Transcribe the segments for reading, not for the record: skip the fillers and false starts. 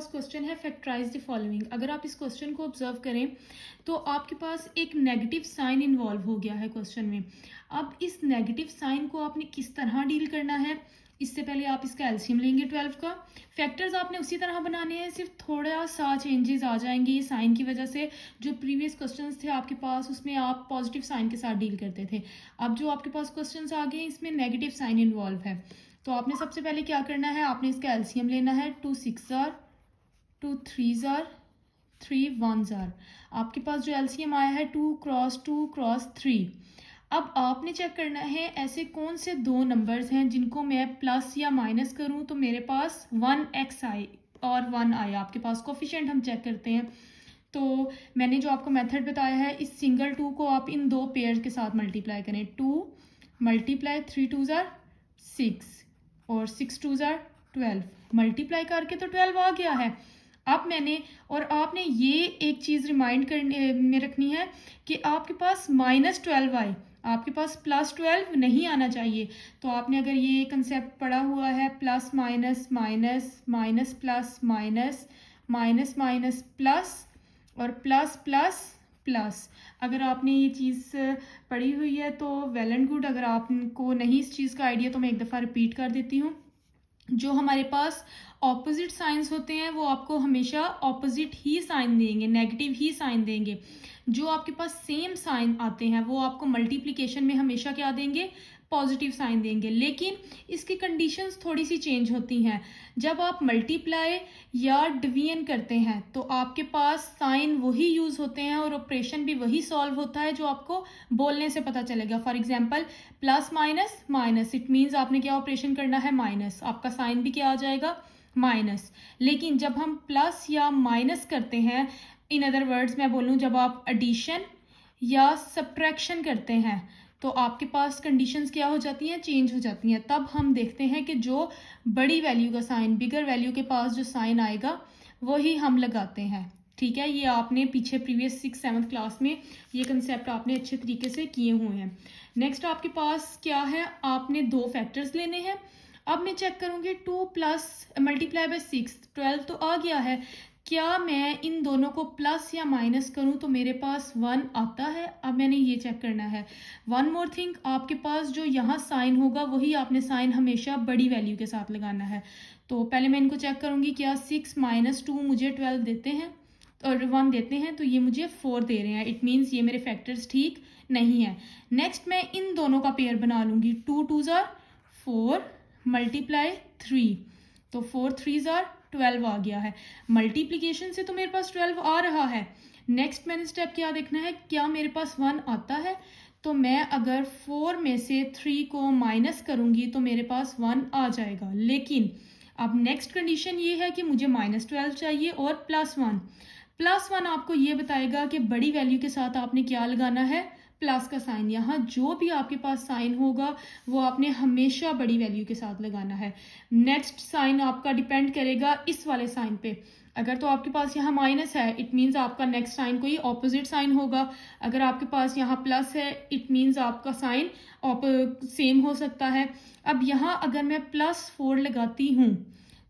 पास question है factorise the following. अगर आप इस क्वेश्चन को ऑब्जर्व करें तो आपके पास एक नेगेटिव साइन इन्वॉल्व हो गया है क्वेश्चन में। अब इस नेगेटिव साइन को आपने किस तरह डील करना है, इससे पहले आप इसका एलसीएम लेंगे 12 का। फैक्टर्स आपने उसी तरह बनाने हैं, सिर्फ थोड़ा सा चेंजेस आ जाएंगे ये साइन की वजह से। जो प्रीवियस क्वेश्चंस थे आपके पास उसमें आप पॉजिटिव साइन के साथ डील करते थे, अब जो आपके पास क्वेश्चंस आ गए इसमें नेगेटिव साइन इन्वॉल्व है। तो आपने सबसे पहले क्या करना है, आपने इसका एलसीएम लेना है। 2 6 जार, 2 3 जार, 3 1 जार। आपके पास जो एलसीएम आया है 2 क्रॉस 3। अब आपने चेक करना है ऐसे कौन से दो नंबर्स हैं जिनको मैं प्लस या माइनस करूं तो मेरे पास 1x आए और 1 आए। आपके पास कोफिशिएंट हम चेक करते हैं। तो मैंने जो आपको मेथड बताया है, इस सिंगल 2 को आप इन दो पेयर के साथ मल्टीप्लाई करें। 2 मल्टीप्लाई 3 2 जार 6 और 6 2 जार 12। मल्टीप्लाई करके तो 12 आ गया है। अब मैंने और आपने ये एक चीज़ रिमाइंड करने में रखनी है कि आपके पास -12 आए, आपके पास +12 नहीं आना चाहिए। तो आपने अगर ये कंसेप्ट पढ़ा हुआ है plus minus minus minus plus minus minus minus plus और प्लस प्लस प्लस, अगर आपने ये चीज़ पढ़ी हुई है तो वेल एंड गुड। अगर आपको नहीं इस चीज़ का आइडिया तो मैं एक दफ़ा रिपीट कर देती हूँ। जो हमारे पास ऑपोजिट साइंस होते हैं वो आपको हमेशा ऑपोजिट ही साइन देंगे, नेगेटिव ही साइन देंगे। जो आपके पास सेम साइन आते हैं वो आपको मल्टीप्लिकेशन में हमेशा क्या देंगे, पॉजिटिव साइन देंगे। लेकिन इसकी कंडीशंस थोड़ी सी चेंज होती हैं। जब आप मल्टीप्लाई या डिवीजन करते हैं तो आपके पास साइन वही यूज होते हैं और ऑपरेशन भी वही सॉल्व होता है जो आपको बोलने से पता चलेगा। For example plus minus minus, it means आपने क्या ऑपरेशन करना है, माइनस, आपका साइन भी क्या आ जाएगा, माइनस। लेकिन जब हम प्लस या माइनस करते हैं, इन अदर वर्ड्स मैं बोलूँ जब आप एडिशन या सब्ट्रैक्शन करते हैं तो आपके पास कंडीशंस क्या हो जाती हैं, चेंज हो जाती हैं। तब हम देखते हैं कि जो बड़ी वैल्यू का साइन, बिगर वैल्यू के पास जो साइन आएगा वही हम लगाते हैं। ठीक है, ये आपने पीछे प्रीवियस 6-7 क्लास में ये कंसेप्ट आपने अच्छे तरीके से किए हुए हैं। नेक्स्ट आपके पास क्या है, आपने दो फैक्टर्स लेने हैं। अब मैं चेक करूंगी 2 प्लस मल्टीप्लाई बाय 6, 12 तो आ गया है। क्या मैं इन दोनों को प्लस या माइनस करूं तो मेरे पास 1 आता है। अब मैंने ये चेक करना है। वन मोर थिंग, आपके पास जो यहाँ साइन होगा वही आपने साइन हमेशा बड़ी वैल्यू के साथ लगाना है। तो पहले मैं इनको चेक करूंगी, क्या 6 - 2 मुझे 12 देते हैं और 1 देते हैं, तो ये मुझे 4 दे रहे हैं। इट मीन्स ये मेरे फैक्टर्स ठीक नहीं है। नेक्स्ट मैं इन दोनों का पेयर बना लूंगी। 2 2 जार 4 मल्टीप्लाई 3, तो 4 3 जार 12 आ गया है। मल्टीप्लिकेशन से तो मेरे पास 12 आ रहा है। नेक्स्ट मैंने स्टेप क्या देखना है, क्या मेरे पास 1 आता है। तो मैं अगर 4 में से 3 को माइनस करूंगी तो मेरे पास 1 आ जाएगा। लेकिन अब नेक्स्ट कंडीशन ये है कि मुझे -12 चाहिए और +1। +1 आपको ये बताएगा कि बड़ी वैल्यू के साथ आपने क्या लगाना है, प्लस का साइन। यहाँ जो भी आपके पास साइन होगा वो आपने हमेशा बड़ी वैल्यू के साथ लगाना है। नेक्स्ट साइन आपका डिपेंड करेगा इस वाले साइन पे। अगर तो आपके पास यहाँ माइनस है, इट मीन्स आपका नेक्स्ट साइन कोई ऑपोजिट साइन होगा। अगर आपके पास यहाँ प्लस है, इट मीन्स आपका साइन सेम हो सकता है। अब यहाँ अगर मैं +4 लगाती हूँ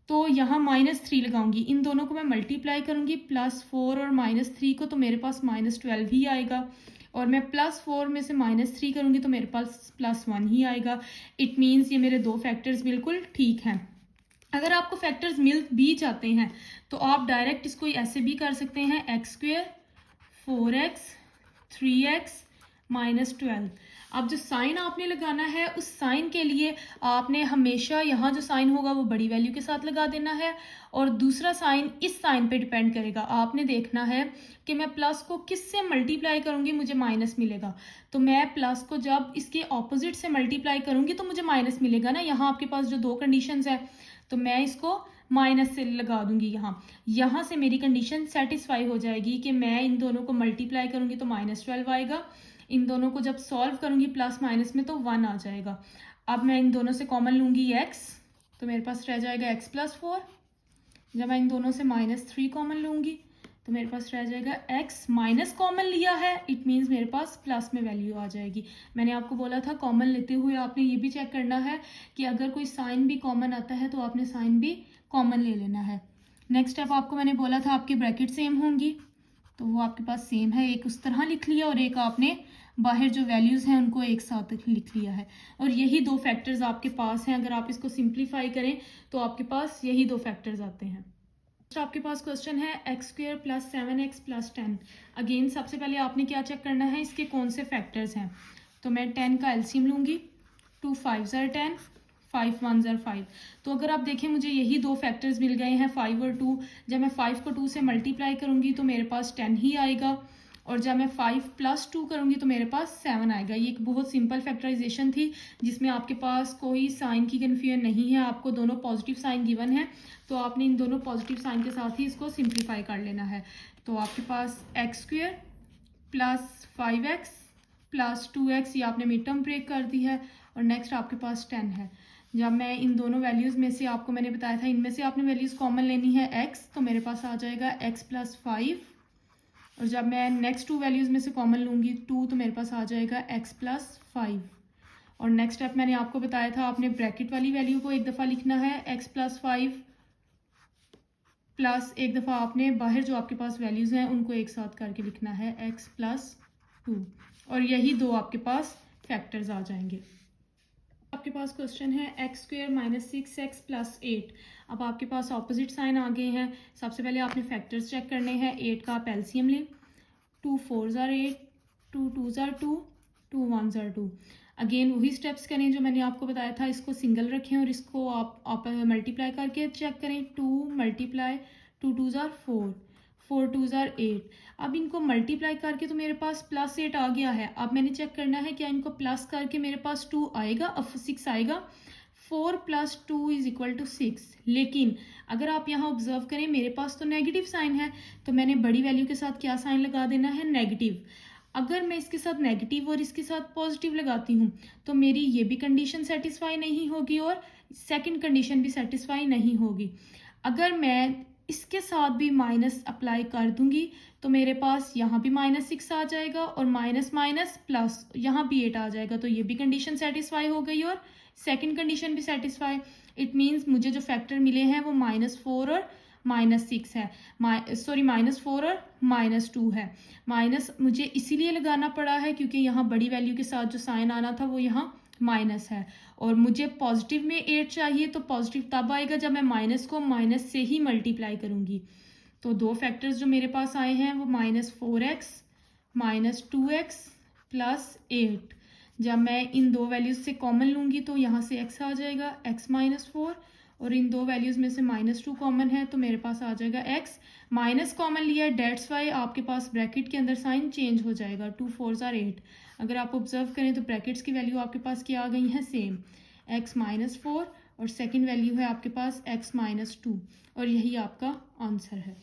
तो यहाँ -3 लगाऊंगी। इन दोनों को मैं मल्टीप्लाई करूंगी, +4 और -3 को, तो मेरे पास -12 ही आएगा। और मैं +4 में से -3 करूंगी तो मेरे पास +1 ही आएगा। इट मीन्स ये मेरे दो फैक्टर्स बिल्कुल ठीक हैं। अगर आपको फैक्टर्स मिल भी जाते हैं तो आप डायरेक्ट इसको ऐसे भी कर सकते हैं, x² 4x 3x -12। अब जो साइन आपने लगाना है उस साइन के लिए आपने हमेशा यहाँ जो साइन होगा वो बड़ी वैल्यू के साथ लगा देना है और दूसरा साइन इस साइन पे डिपेंड करेगा। आपने देखना है कि मैं प्लस को किस से मल्टीप्लाई करूंगी मुझे माइनस मिलेगा। तो मैं प्लस को जब इसके ऑपोजिट से मल्टीप्लाई करूंगी तो मुझे माइनस मिलेगा ना। यहाँ आपके पास जो दो कंडीशंस है तो मैं इसको माइनस से लगा दूंगी। यहाँ से मेरी कंडीशन सेटिस्फाई हो जाएगी कि मैं इन दोनों को मल्टीप्लाई करूंगी तो -12 आएगा। इन दोनों को जब सॉल्व करूंगी प्लस माइनस में तो 1 आ जाएगा। अब मैं इन दोनों से कॉमन लूंगी x, तो मेरे पास रह जाएगा x + 4। जब मैं इन दोनों से -3 कॉमन लूंगी तो मेरे पास रह जाएगा x। माइनस कॉमन लिया है, इट मीन्स मेरे पास प्लस में वैल्यू आ जाएगी। मैंने आपको बोला था कॉमन लेते हुए आपने ये भी चेक करना है कि अगर कोई साइन भी कॉमन आता है तो आपने साइन भी कॉमन ले लेना है। नेक्स्ट स्टेप आपको मैंने बोला था आपकी ब्रैकेट सेम होंगी, तो वो आपके पास सेम है, एक उस तरह लिख लिया और एक आपने बाहर जो वैल्यूज़ हैं उनको एक साथ लिख लिया है। और यही दो फैक्टर्स आपके पास हैं, अगर आप इसको सिंप्लीफाई करें तो आपके पास यही दो फैक्टर्स आते हैं। तो आपके पास क्वेश्चन है x² + 7x + 10। अगेन सबसे पहले आपने क्या चेक करना है, इसके कौन से फैक्टर्स हैं। तो मैं 10 का एलसीएम लूँगी, 2 5 are 10, 5 1 are 5। तो अगर आप देखें मुझे यही दो फैक्टर्स मिल गए हैं 5 और 2। जब मैं 5 को 2 से मल्टीप्लाई करूँगी तो मेरे पास 10 ही आएगा, और जब मैं 5 + 2 करूँगी तो मेरे पास 7 आएगा। ये एक बहुत सिंपल फैक्टराइजेशन थी जिसमें आपके पास कोई साइन की कन्फ्यूजन नहीं है, आपको दोनों पॉजिटिव साइन गिवन है, तो आपने इन दोनों पॉजिटिव साइन के साथ ही इसको सिंप्लीफाई कर लेना है। तो आपके पास x² + 5x + 2x, ये आपने मिड टर्म ब्रेक कर दी है, और नेक्स्ट आपके पास 10 है। जब मैं इन दोनों वैल्यूज़ में से आपको मैंने बताया था इनमें से आपने वैल्यूज़ कॉमन लेनी है x, तो मेरे पास आ जाएगा x + 5, और जब मैं नेक्स्ट टू वैल्यूज़ में से कॉमन लूँगी 2, तो मेरे पास आ जाएगा x + 5। और नेक्स्ट स्टेप मैंने आपको बताया था आपने ब्रैकेट वाली वैल्यू को एक दफ़ा लिखना है x + 5 प्लस एक दफ़ा आपने बाहर जो आपके पास वैल्यूज़ हैं उनको एक साथ करके लिखना है x + 2, और यही दो आपके पास फैक्टर्स आ जाएंगे। आपके पास क्वेश्चन है x² - 6x + 8। अब आपके पास ऑपोजिट साइन आ गए हैं। सबसे पहले आपने फैक्टर्स चेक करने हैं। 8 का आप एलसीएम लें, 2 4 are 8, 2 2 are 2, 2 1 are 2। अगेन वही स्टेप्स करें जो मैंने आपको बताया था, इसको सिंगल रखें और इसको आप मल्टीप्लाई करके चेक करें। 2 × 2 2 are 4, 4 2 are 8। अब इनको मल्टीप्लाई करके तो मेरे पास +8 आ गया है। अब मैंने चेक करना है क्या इनको प्लस करके मेरे पास 2 आएगा, 6 आएगा। 4 + 2 = 6। लेकिन अगर आप यहाँ ऑब्जर्व करें मेरे पास तो नेगेटिव साइन है, तो मैंने बड़ी वैल्यू के साथ क्या साइन लगा देना है, नेगेटिव। अगर मैं इसके साथ नेगेटिव और इसके साथ पॉजिटिव लगाती हूँ तो मेरी ये भी कंडीशन सेटिस्फाई नहीं होगी और सेकंड कंडीशन भी सेटिस्फाई नहीं होगी। अगर मैं इसके साथ भी माइनस अप्लाई कर दूंगी तो मेरे पास यहाँ भी -6 आ जाएगा, और माइनस माइनस प्लस यहाँ भी 8 आ जाएगा, तो ये भी कंडीशन सेटिस्फाई हो गई और सेकंड कंडीशन भी सेटिस्फाई। इट मीन्स मुझे जो फैक्टर मिले हैं वो -4 और -6 है, -4 और -2 है। माइनस मुझे इसीलिए लगाना पड़ा है क्योंकि यहाँ बड़ी वैल्यू के साथ जो साइन आना था वो यहाँ माइनस है, और मुझे पॉजिटिव में 8 चाहिए, तो पॉजिटिव तब आएगा जब मैं माइनस को माइनस से ही मल्टीप्लाई करूँगी। तो दो फैक्टर्स जो मेरे पास आए हैं वो -4x -2x + 8। जब मैं इन दो वैल्यूज़ से कॉमन लूँगी तो यहाँ से x आ जाएगा, x -4, और इन दो वैल्यूज़ में से -2 कॉमन है तो मेरे पास आ जाएगा x। माइनस कॉमन लिया है, डेट्स वाई आपके पास ब्रैकेट के अंदर साइन चेंज हो जाएगा। 2 4 are 8। अगर आप ऑब्जर्व करें तो ब्रैकेट्स की वैल्यू आपके पास क्या आ गई है, सेम, x -4, और सेकेंड वैल्यू है आपके पास x -2, और यही आपका आंसर है।